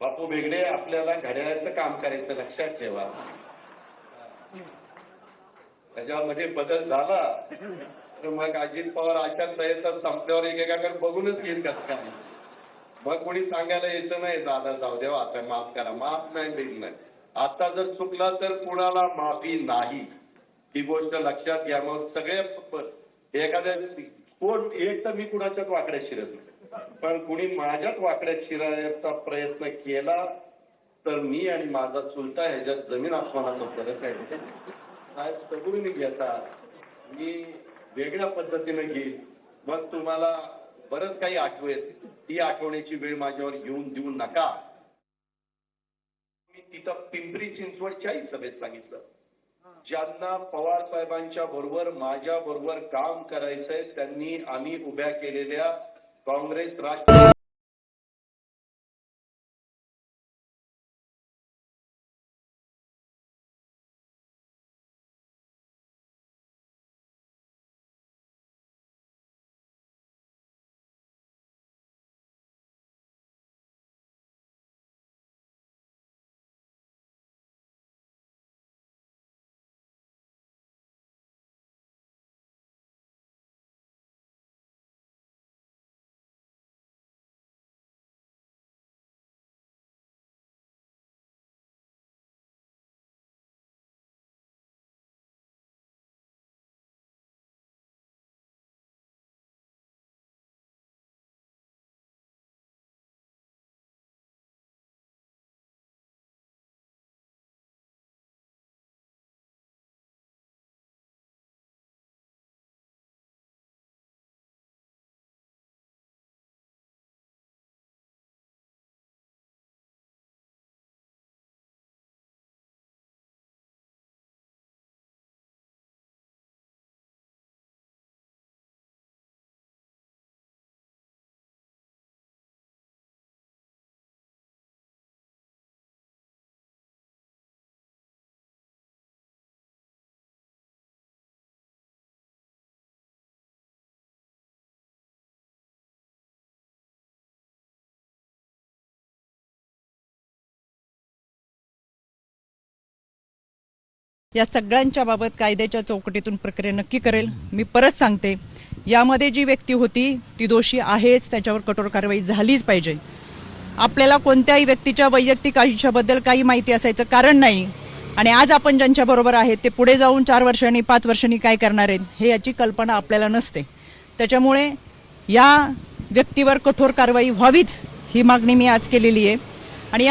बापू बेगडे, आपल्याला घड्याळाचं काम करायचं, लक्षात ठेवा. त्याच्यामध्ये बदल झाला तर मग अजित पवार आचारसंहिता संपल्यावर एकेकाकडे बघूनच घेईल कसं काय. मग कोणी सांगायला यायचं नाही, दादा जाऊ द्या, आता माफ करा. माफ नाही देईल नाही. आता जर चुकला तर कुणाला माफी नाही, ही गोष्ट लक्षात घ्या. मग सगळे एखाद्या कोण एक तर मी कुणाच्याच वाकड्यात शिरत नाही, पण कुणी माझ्याच वाकड्यात शिरायचा प्रयत्न केला तर मी आणि माझा चुलता ह्याच्यात जमीन आसमानाचा फरक आहे. साहेब सगळून घ्यायचा, मी वेगळ्या पद्धतीने घेईल. मग तुम्हाला बरंच काही आठवेल, ती आठवण्याची वेळ माझ्यावर येऊन देऊ नका. मी तिथं पिंपरी चिंचवडच्याही सभेत सांगितलं, ज्यांना पवार साहेबांच्या बरोबर माझ्या बरोबर काम करायचंय त्यांनी आम्ही उभ्या केलेल्या काँग्रेस राष्ट्रवादी या सगळ्यांच्या बाबत कायद्याच्या चौकटीतून प्रक्रिया नक्की करेल. मी परत सांगते, यामध्ये जी व्यक्ती होती ती दोषी आहेच, त्याच्यावर कठोर कारवाई झालीच पाहिजे. आपल्याला कोणत्याही व्यक्तीच्या वैयक्तिक आयुष्याबद्दल काही माहिती असायचं कारण नाही, आणि आज आपण ज्यांच्या बरोबर आहेत ते पुढे जाऊन 4 वर्षांनी 5 वर्षांनी काय करणार आहेत हे याची कल्पना आपल्याला नसते. त्याच्यामुळे या व्यक्तीवर कठोर कारवाई व्हावीच ही मागणी मी आज केलेली आहे.